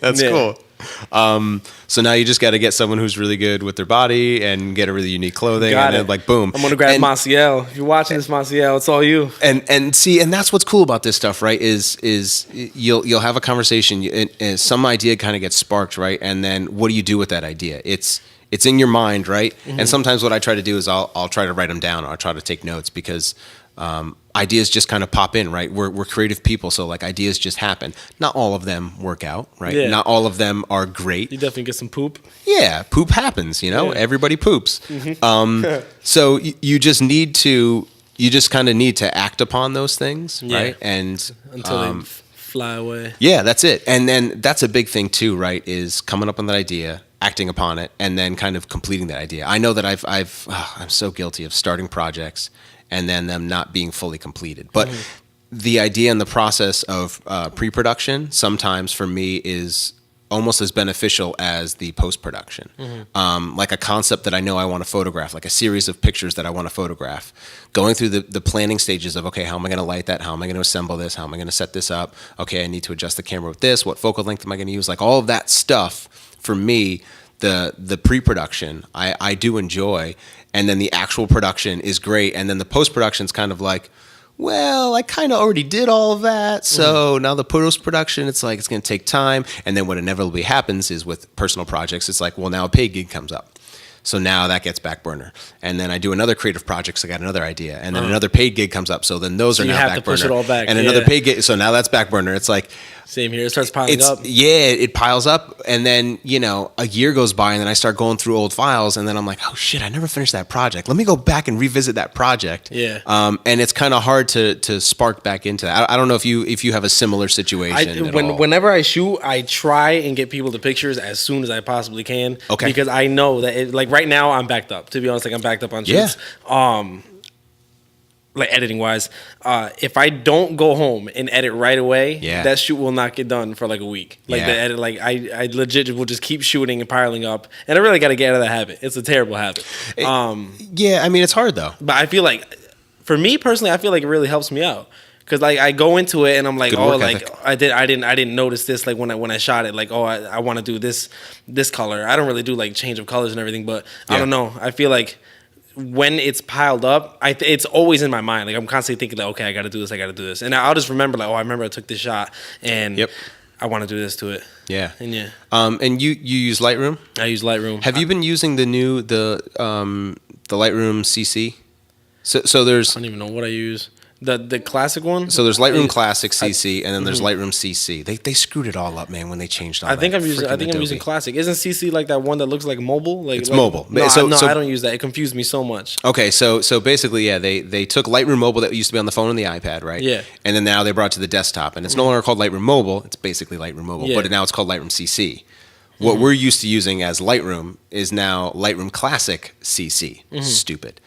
That's cool. So now you just got to get someone who's really good with their body and get a really unique clothing, then like boom. I'm gonna grab Maciel. If you're watching this, Maciel, it's all you. And see, and that's what's cool about this stuff, right? Is you'll have a conversation, and some idea kind of gets sparked, right? And then what do you do with that idea? It's in your mind, right? And sometimes what I try to do is I'll try to write them down, or I'll try to take notes, because ideas just kind of pop in, right? We're creative people, so like ideas just happen. Not all of them work out, right? Yeah. Not all of them are great. You definitely get some poop. Yeah, poop happens, Yeah. Everybody poops. So you just need to you just kind of need to act upon those things, right? And until they fly away. Yeah, that's it. And then that's a big thing too, right? Is coming up on that idea, acting upon it, and then kind of completing that idea. I know that I'm so guilty of starting projects and then them not being fully completed. But the idea and the process of pre-production sometimes for me is almost as beneficial as the post-production. Like a concept that I know I want to photograph, like a series of pictures that I want to photograph. Going through the planning stages of, okay, how am I going to light that? How am I going to assemble this? How am I going to set this up? Okay, I need to adjust the camera with this. What focal length am I going to use? Like all of that stuff, for me, the pre-production, I do enjoy. And then the actual production is great. And then the post-production is kind of like, well, I kind of already did all of that. So now the post-production, it's like it's going to take time. And then what inevitably happens is with personal projects, it's like, well, now a paid gig comes up. So now that gets back burner. And then I do another creative project, so I got another idea. And then another paid gig comes up. So then those are now back burner. You have to push it all back. And another paid gig, so now that's back burner. It's like... Same here. It starts piling up. Yeah, it piles up. And then, a year goes by and then I start going through old files. And then I'm like, oh, shit, I never finished that project. Let me go back and revisit that project. Yeah. And it's kind of hard to spark back into that. I don't know if you have a similar situation Whenever I shoot, I try and get people the pictures as soon as I possibly can. Okay. Because I know that, right now, I'm backed up. To be honest, I'm backed up on shoots. Yeah. Like editing wise, if I don't go home and edit right away, that shoot will not get done for like a week. Like the edit, I legit will just keep shooting and piling up, and I really got to get out of that habit. It's a terrible habit. Yeah, I mean it's hard though. But I feel like, for me personally, I feel like it really helps me out. Cause I go into it and I'm like, I didn't notice this like when I shot it, like I want to do this color. I don't really do like change of colors and everything, but I don't know. I feel like when it's piled up, it's always in my mind. Like I'm constantly thinking like, okay, I got to do this, and I remember like, I remember I took this shot, and I want to do this to it. Yeah, and and you use Lightroom? I use Lightroom. Have you been using the Lightroom CC? So there's I don't even know what I use. The classic one. So there's Lightroom Classic CC, and then there's Lightroom CC. They screwed it all up, man, when they changed all. I think I'm using Classic. Isn't CC like that one that looks like mobile? It's mobile. No, I don't use that. It confused me so much. Okay, so basically, they took Lightroom Mobile that used to be on the phone and the iPad, right? Yeah. And then now they brought it to the desktop, and it's no longer called Lightroom Mobile. It's basically Lightroom Mobile, but now it's called Lightroom CC. What we're used to using as Lightroom is now Lightroom Classic CC. Stupid.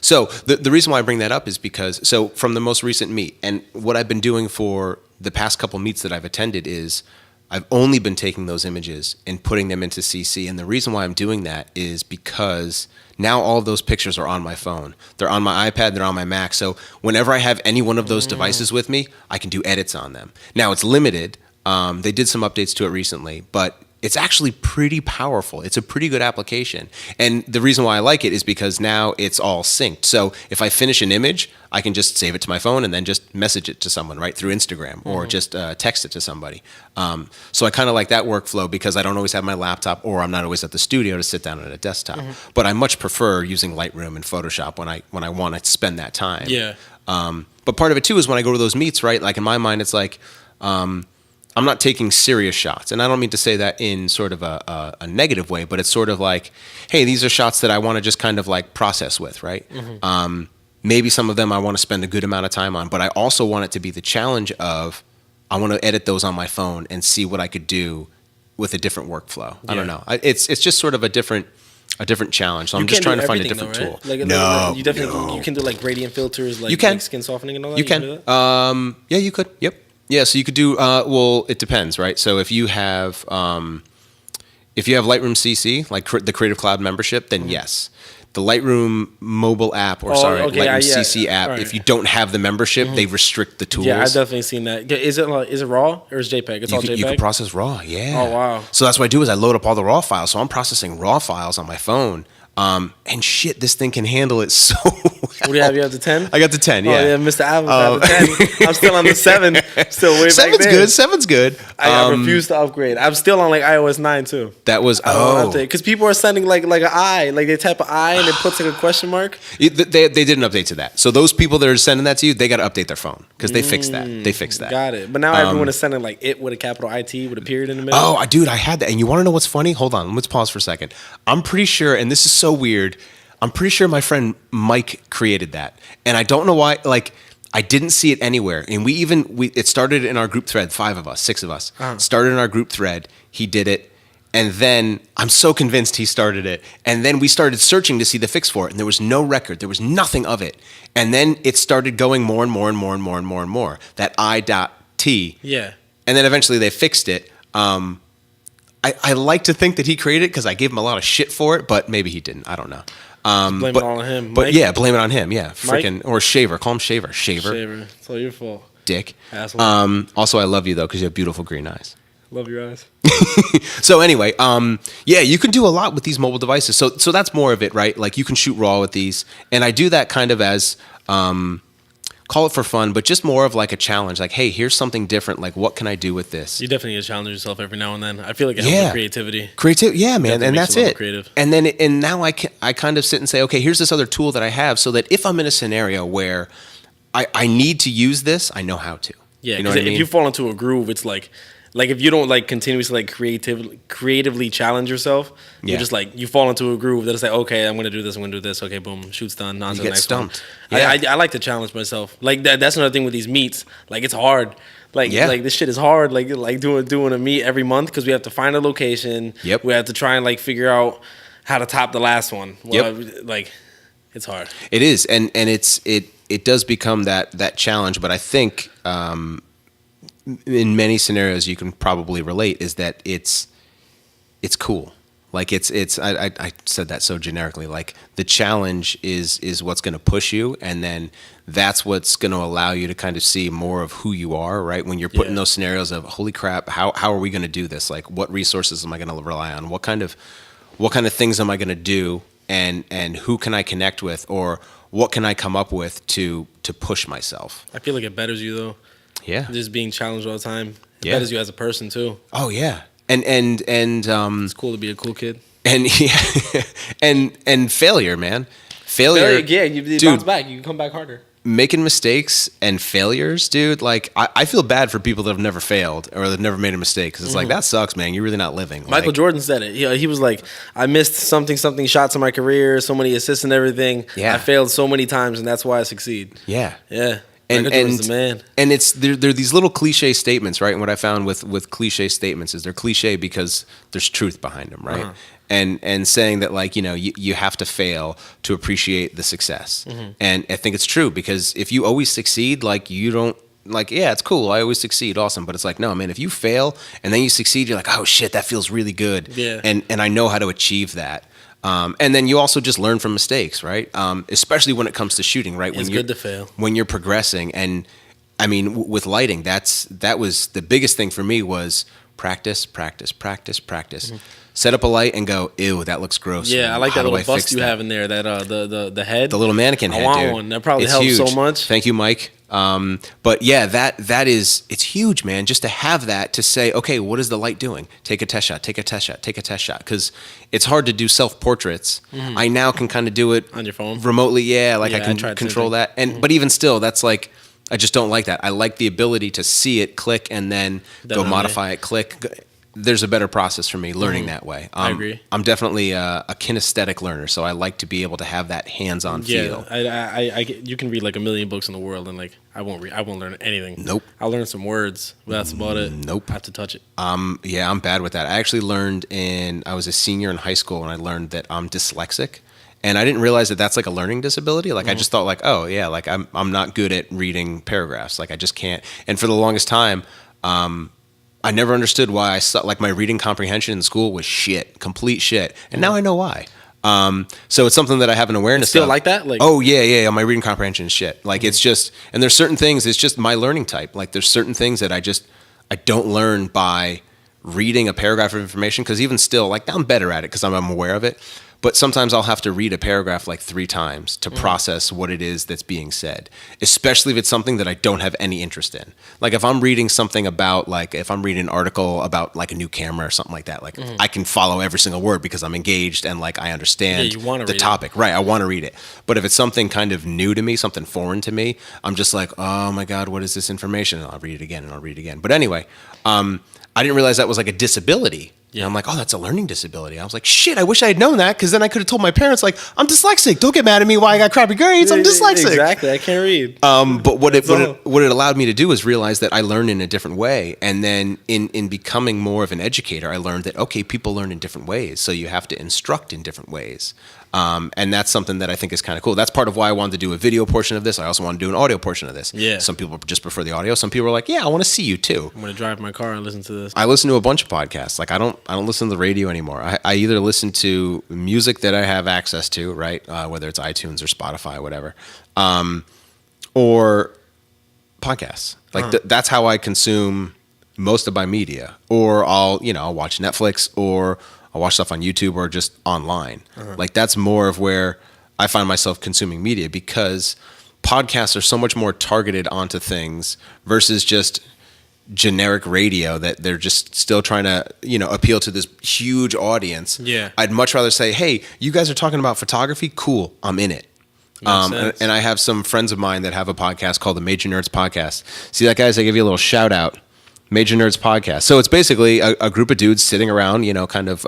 So the reason why I bring that up is because, from the most recent meet, and what I've been doing for the past couple meets that I've attended is I've only been taking those images and putting them into CC. And the reason why I'm doing that is because now all of those pictures are on my phone. They're on my iPad, they're on my Mac. So whenever I have any one of those devices with me, I can do edits on them. Now it's limited. They did some updates to it recently, but it's actually pretty powerful. It's a pretty good application. And the reason why I like it is because now it's all synced. So if I finish an image, I can just save it to my phone and then just message it to someone, right, through Instagram, or just text it to somebody. So I kind of like that workflow because I don't always have my laptop, or I'm not always at the studio to sit down at a desktop. But I much prefer using Lightroom and Photoshop when I want to spend that time. Yeah. But part of it too is when I go to those meets, right, like in my mind it's like, I'm not taking serious shots. And I don't mean to say that in sort of a negative way, but it's sort of like, hey, these are shots that I want to just kind of like process with, right? Maybe some of them I want to spend a good amount of time on, but I also want it to be the challenge of, I want to edit those on my phone and see what I could do with a different workflow. I don't know. It's just sort of a different challenge. So I'm just trying to find a different tool. Like, you can do like gradient filters, like, like skin softening and all that. You can. Yeah, you could. Yep. Yeah, so you could do, well, it depends, right? So if you have Lightroom CC, like the Creative Cloud membership, then yes. The Lightroom mobile app, Lightroom CC app, if you don't have the membership, they restrict the tools. Yeah, I've definitely seen that. Is it raw or is JPEG? It's all JPEG? You can process raw, yeah. Oh, wow. So that's what I do is I load up all the raw files. So I'm processing raw files on my phone. And shit, this thing can handle it so well. What do you have? You have the 10? I got the 10, yeah. Oh, yeah, Mr. Adams got the 10. I'm still on the 7. Still way back then. 7's good. I refuse to upgrade. I'm still on like iOS 9 too. That was, because people are sending like an I. Like they type an I and it puts like a question mark. They did an update to that. So those people that are sending that to you, they got to update their phone because they fixed that. They fixed that. Got it. But now everyone is sending like it with a capital IT with a period in the middle. Oh, dude, I had that. And you want to know what's funny? Hold on. Let's pause for a second. I'm pretty sure, and this is so weird, I'm pretty sure my friend Mike created that. And I don't know why, like, I didn't see it anywhere. And it started in our group thread, 6 of us. Started in our group thread. He did it. And then I'm so convinced he started it. And then we started searching to see the fix for it. And there was no record. There was nothing of it. And then it started going more and more and more and more and more and more. That I.T. Yeah. And then eventually they fixed it. I like to think that he created it because I gave him a lot of shit for it, but maybe he didn't. I don't know. Blame it all on him. But Mike? yeah, blame it on him. Yeah, freaking or Shaver. Call him Shaver. Shaver. It's all your fault. Dick. Asshole. Also, I love you though because you have beautiful green eyes. Love your eyes. So anyway, yeah, you can do a lot with these mobile devices. So that's more of it, right? Like you can shoot RAW with these, and I do that kind of as call it for fun, but just more of like a challenge. Like, hey, here's something different. Like, what can I do with this? You definitely need to challenge yourself every now and then. I feel like it helps with creativity. Yeah, man, and that's it. Creative. And then, now I kind of sit and say, okay, here's this other tool that I have, so that if I'm in a scenario where I need to use this, I know how to. Yeah, you know because what I mean? if you fall into a groove, it's like if you don't like continuously like creatively challenge yourself, you're just like you fall into a groove that it's like, okay, I'm gonna do this, I'm gonna do this, okay, boom, shoot's done, on to the next stumped. one. Yeah. I like to challenge myself. Like that's another thing with these meets. Like it's hard. Like this shit is hard. Like doing a meet every month because we have to find a location. Yep. We have to try and like figure out how to top the last one. Well, like it's hard. It is, and it does become that challenge. But I think in many scenarios you can probably relate is that it's cool. Like I said that so generically. Like the challenge is what's going to push you, and then that's what's going to allow you to kind of see more of who you are. Right when you're put in those scenarios of holy crap, how are we going to do this? Like what resources am I going to rely on? What kind of things am I going to do? And who can I connect with, or what can I come up with to push myself? I feel like it betters you though. Yeah, just being challenged all the time. It betters you as a person too. Oh yeah, and it's cool to be a cool kid. And and failure, man. Failure, yeah, you bounce back. You can come back harder. Making mistakes and failures, dude. Like I feel bad for people that have never failed or they've never made a mistake because it's like that sucks, man. You're really not living. Michael Jordan said it. He was like, I missed something shots in my career, so many assists and everything. Yeah, I failed so many times, and that's why I succeed. Yeah. And the man. And it's they're these little cliche statements, right? And what I found with cliche statements is they're cliche because there's truth behind them, right? And saying that like you have to fail to appreciate the success, and I think it's true because if you always succeed, like you don't like it's cool, I always succeed, awesome, but it's like no man, if you fail and then you succeed, you're like oh shit, that feels really good, and I know how to achieve that. And then you also just learn from mistakes, right? Especially when it comes to shooting, right? It's good to fail. When you're progressing. And I mean, with lighting, that was the biggest thing for me was practice. Set up a light and go, ew, that looks gross. Yeah, I like that little bust you have in there, that the head. The little mannequin head, I want dude. one. That probably it's helps huge. so much. Thank you, Mike. But yeah, it's huge, man. Just to have that to say, okay, what is the light doing? Take a test shot. Because it's hard to do self-portraits. I now can kind of do it on your phone remotely. Yeah, like I can control that. And but even still, that's like I just don't like that. I like the ability to see it, click, and then go modify it, click. There's a better process for me learning that way. I agree. I'm definitely a kinesthetic learner, so I like to be able to have that hands-on feel. You can read like a million books in the world, and like I won't learn anything. Nope. I'll learn some words, but that's about it. Nope. I have to touch it. Yeah, I'm bad with that. I actually learned I was a senior in high school, and I learned that I'm dyslexic. And I didn't realize that that's like a learning disability. Like I just thought like, oh yeah, like I'm not good at reading paragraphs. Like I just can't. And for the longest time, I never understood why I saw like my reading comprehension in school was shit, complete shit. And now I know why. So it's something that I have an awareness it's still of. Like that? Like oh yeah. My reading comprehension is shit. Like it's just, and there's certain things, it's just my learning type. Like there's certain things that I don't learn by reading a paragraph of information. Cause even still, like I'm better at it cause I'm aware of it. But sometimes I'll have to read a paragraph like 3 times to process what it is that's being said, especially if it's something that I don't have any interest in. Like if I'm reading something about, like if I'm reading an article about like a new camera or something like that, like I can follow every single word because I'm engaged and like I understand the topic. Right, I want to read it. But if it's something kind of new to me, something foreign to me, I'm just like, oh my God, what is this information? And I'll read it again and I'll read it again. But anyway, I didn't realize that was like a disability And I'm like, oh, that's a learning disability. I was like, shit, I wish I had known that, because then I could have told my parents, like, I'm dyslexic. Don't get mad at me why I got crappy grades. I'm dyslexic. Exactly. I can't read. But what it allowed me to do is realize that I learn in a different way. And then in becoming more of an educator, I learned that, okay, people learn in different ways. So you have to instruct in different ways. And that's something that I think is kind of cool. That's part of why I wanted to do a video portion of this. I also want to do an audio portion of this. Yeah. Some people just prefer the audio. Some people are like, yeah, I want to see you too. I'm going to drive my car and listen to this. I listen to a bunch of podcasts. Like I don't listen to the radio anymore. I either listen to music that I have access to, right? Whether it's iTunes or Spotify, whatever, or podcasts. Like that's how I consume most of my media. Or I'll watch Netflix, or I'll watch stuff on YouTube, or just online. Like that's more of where I find myself consuming media, because podcasts are so much more targeted onto things versus just generic radio that they're just still trying to, appeal to this huge audience. Yeah. I'd much rather say, hey, you guys are talking about photography? Cool. I'm in it. And I have some friends of mine that have a podcast called the MAJR Nerds Podcast. See that, guys? I give you a little shout out. MAJR Nerds Podcast. So it's basically a group of dudes sitting around, kind of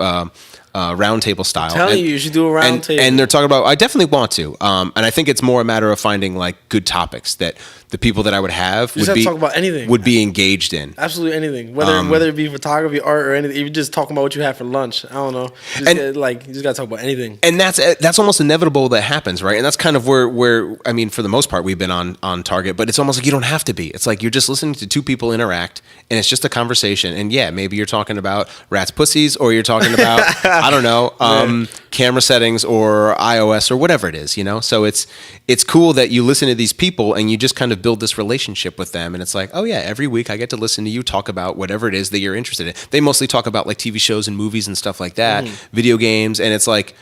round table style. I'm telling you should do a round table. And they're talking about, I definitely want to. And I think it's more a matter of finding like good topics that the people that I would have would talk about anything. Would be engaged in. Absolutely anything. Whether it be photography, art, or anything. Even just talking about what you had for lunch. I don't know. You just got to talk about anything. And that's almost inevitable that happens, right? And that's kind of where I mean, for the most part, we've been on target, but it's almost like you don't have to be. It's like you're just listening to two people interact, and it's just a conversation. And yeah, maybe you're talking about rats' pussies, or you're talking about, I don't know, camera settings or iOS or whatever it is, So it's cool that you listen to these people and you just kind of build this relationship with them. And it's like, oh yeah, every week I get to listen to you talk about whatever it is that you're interested in. They mostly talk about like TV shows and movies and stuff like that, video games. And it's like,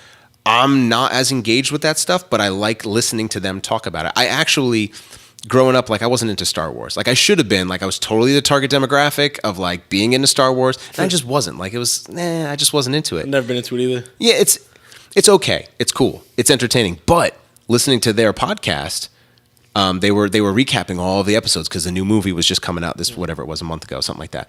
I'm not as engaged with that stuff, but I like listening to them talk about it. I actually, growing up, like I wasn't into Star Wars. Like I should have been. Like I was totally the target demographic of like being into Star Wars. And I just wasn't. Like it was, I just wasn't into it. I've never been into it either. Yeah, it's okay. It's cool. It's entertaining. But listening to their podcast, they were recapping all of the episodes because the new movie was just coming out whatever it was, a month ago, something like that.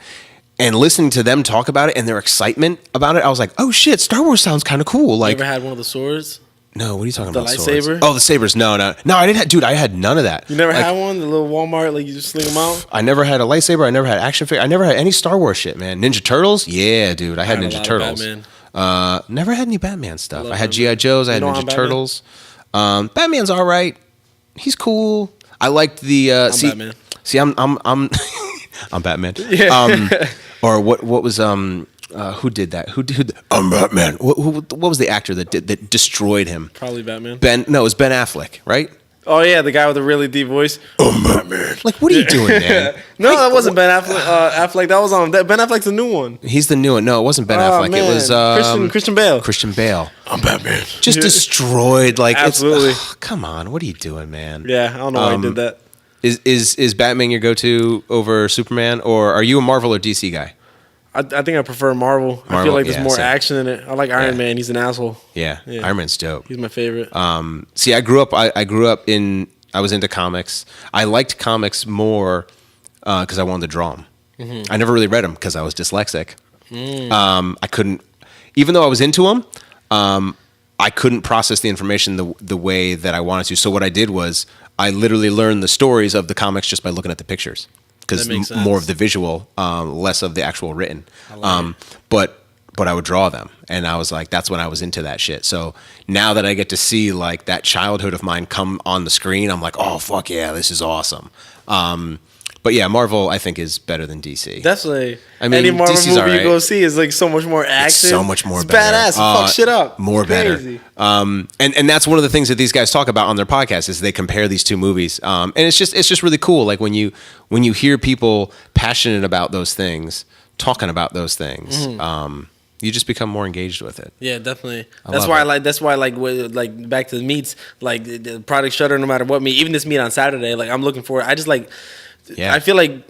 And listening to them talk about it and their excitement about it, I was like, oh shit, Star Wars sounds kind of cool. Like, you ever had one of the swords? No, what are you talking about? The lightsaber? Swords? Oh, the sabers. No, I didn't have, dude, I had none of that. You never had one? The little Walmart, like you just sling them out? I never had a lightsaber. I never had action figure. I never had any Star Wars shit, man. Ninja Turtles? Yeah, dude. I had Ninja Turtles. Never had any Batman stuff. I had G.I. Joes. I had Ninja Turtles. Batman's all right. He's cool. I liked the Batman. See, I'm I'm Batman. Yeah. Or what was who did that? Who I'm Batman. What was the actor that destroyed him? Probably Batman. It was Ben Affleck, right? Oh yeah, the guy with the really deep voice. I'm Batman. Like, what are you doing, man? No, that wasn't Ben Affleck. Affleck, that was on. Ben Affleck's the new one. He's the new one. No, it wasn't Ben Affleck. Man. It was Christian Bale. Christian Bale. I'm Batman. Just destroyed. Like, absolutely. Come on, what are you doing, man? Yeah, I don't know why he did that. Is Batman your go-to over Superman, or are you a Marvel or DC guy? I think I prefer Marvel. I feel like there's more action in it. I like Iron Man. He's an asshole. Yeah, Iron Man's dope. He's my favorite. See, I grew up in. I was into comics. I liked comics more because I wanted to draw them. Mm-hmm. I never really read them because I was dyslexic. I couldn't, even though I was into them, I couldn't process the information the way that I wanted to. So what I did was I literally learned the stories of the comics just by looking at the pictures, because more of the visual, less of the actual written. But I would draw them, and I was like, that's when I was into that shit. So now that I get to see like that childhood of mine come on the screen, I'm like, oh fuck yeah, this is awesome. But yeah, Marvel I think is better than DC. Definitely. I mean, any Marvel DC's movie right. you go see is like so much more action. It's so much more it's better. Badass. Fuck shit up. More better. And that's one of the things that these guys talk about on their podcast is they compare these two movies. And it's just really cool. Like when you hear people passionate about those things, talking about those things, you just become more engaged with it. Yeah, definitely. That's why I like back to the meets, like the product shutter, no matter what meet, even this meet on Saturday, like I'm looking for it. I just like, I feel like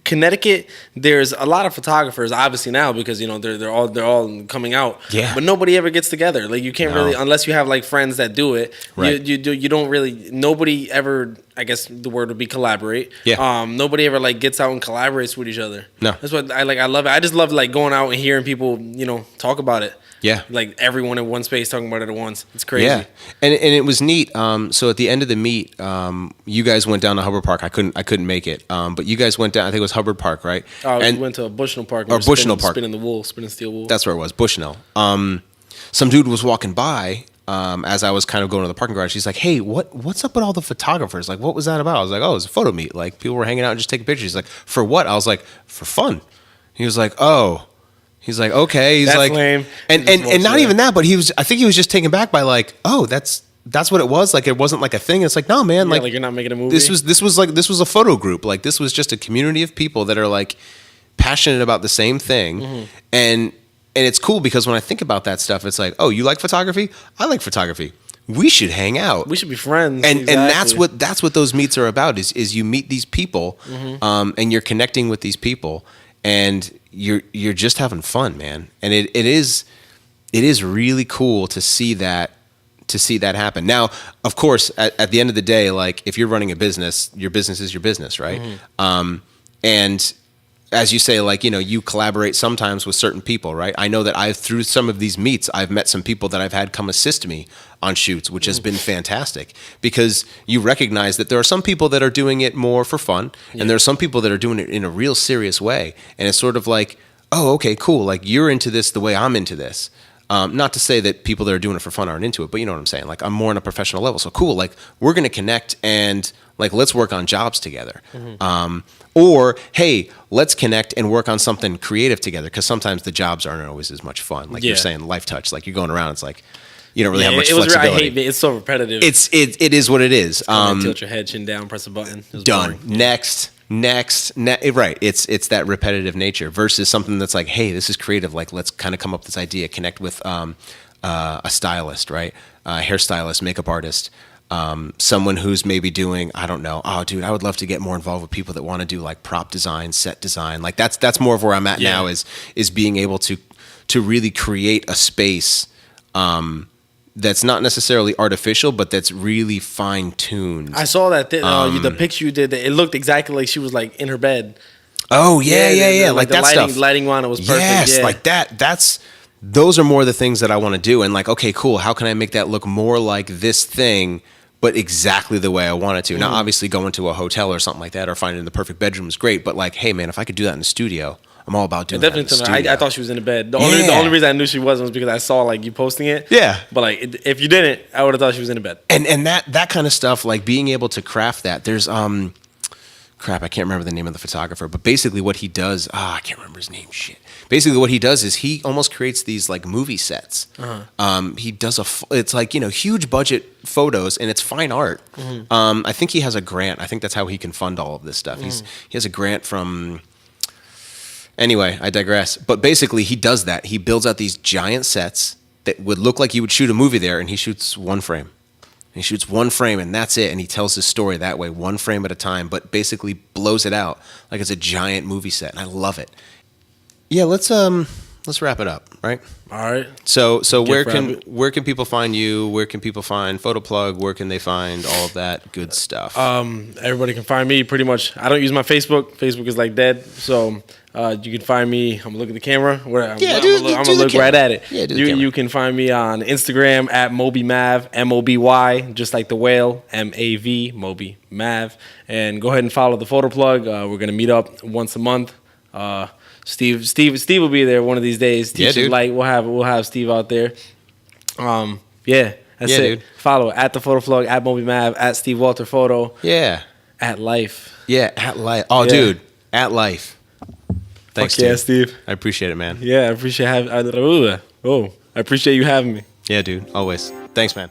Connecticut, there's a lot of photographers obviously now because they're all coming out. Yeah. But nobody ever gets together. Like you can't really, unless you have like friends that do it. Right. You don't really. Nobody ever I guess the word would be collaborate. Yeah. Nobody ever like gets out and collaborates with each other. No. That's what I like. I love it. I just love like going out and hearing people, talk about it. Yeah. Like everyone in one space talking about it at once. It's crazy. Yeah. And it was neat. So at the end of the meet, you guys went down to Hubbard Park. I couldn't make it. But you guys went down, I think it was Hubbard Park, right? Oh, and we went to Bushnell Park. Or Bushnell Park. Spinning steel wool. That's where it was, Bushnell. Some dude was walking by as I was kind of going to the parking garage. He's like, hey, what's up with all the photographers? Like, what was that about? I was like, oh, it was a photo meet. Like, people were hanging out and just taking pictures. He's like, for what? I was like, for fun. He was like, oh. He's like, okay. He's That's like, lame. And not even that, but I think he was just taken back by like, oh, that's what it was. Like, it wasn't like a thing. It's like, no, man. Like you're not making a movie. This was a photo group. Like, this was just a community of people that are like passionate about the same thing. Mm-hmm. And it's cool because when I think about that stuff, it's like, oh, you like photography? I like photography. We should hang out. We should be friends. And exactly. and that's what those meets are about is you meet these people, and you're connecting with these people, and you're just having fun, man. And it is really cool to see that happen. Now, of course, at the end of the day, like if you're running a business, your business is your business, right? Mm-hmm. And as you say, like, you collaborate sometimes with certain people, right? I know that through some of these meets, I've met some people that I've had come assist me on shoots, which has been fantastic because you recognize that there are some people that are doing it more for fun, and there are some people that are doing it in a real serious way. And it's sort of like, oh, okay, cool. Like, you're into this the way I'm into this. Not to say that people that are doing it for fun aren't into it, but you know what I'm saying? Like, I'm more on a professional level. So cool. Like, we're going to connect and like, let's work on jobs together. Mm-hmm. Or, hey, let's connect and work on something creative together. Cause sometimes the jobs aren't always as much fun. Like you're saying, life touch, like you're going around. It's like, you don't really have much flexibility. I hate it. It's so repetitive. It is what it is. Tilt your head, chin down, press a button. Done. Boring. Next, right. It's that repetitive nature versus something that's like, hey, this is creative. Like, let's kind of come up with this idea, connect with a stylist, right? A hairstylist, makeup artist, someone who's maybe doing, I don't know. Oh, dude, I would love to get more involved with people that want to do like prop design, set design. Like that's more of where I'm at now is being able to really create a space that's not necessarily artificial, but that's really fine-tuned. I saw that the picture you did. It looked exactly like she was like in her bed. Oh yeah. Like that stuff. Lighting on it was perfect. Yes, like that. Those are more the things that I want to do. And like, okay, cool. How can I make that look more like this thing, but exactly the way I want it to? Now, obviously, going to a hotel or something like that, or finding the perfect bedroom is great. But like, hey, man, if I could do that in the studio, I'm all about doing that in the studio. I thought she was in the bed. The only reason I knew she wasn't was because I saw like you posting it. Yeah. But like, if you didn't, I would have thought she was in the bed. And that kind of stuff, like being able to craft that. There's crap, I can't remember the name of the photographer, but basically what he does, I can't remember his name. Shit. Basically what he does is he almost creates these like movie sets. He does it's like, huge budget photos and it's fine art. I think he has a grant. I think that's how he can fund all of this stuff. He has a grant from, anyway, I digress. But basically he does that. He builds out these giant sets that would look like you would shoot a movie there, and he shoots one frame. He shoots one frame and that's it, and he tells his story that way, one frame at a time, but basically blows it out like it's a giant movie set, and I love it. Yeah, let's wrap it up, right? All right. So where can people find you? Where can people find Photo Plug? Where can they find all of that good stuff? Everybody can find me pretty much. I don't use my Facebook. Facebook is like dead. So you can find me. I'm gonna look at the camera. I'm gonna look right at it. Yeah, you can find me on Instagram at MobyMav, MOBY, just like the whale, MAV, MobyMav. And go ahead and follow the Photo Plug. We're gonna meet up once a month. Steve will be there one of these days. Teaching light. We'll have Steve out there. That's it. Dude. Follow at the Photo Plug, at MobyMav, at Steve Walter Photo. Yeah. At life. Yeah, at life. Oh, yeah. Dude, at life. Thanks, Fuck yeah, Steve. I appreciate it, man. Yeah, I appreciate you having me. Yeah, dude. Always. Thanks, man.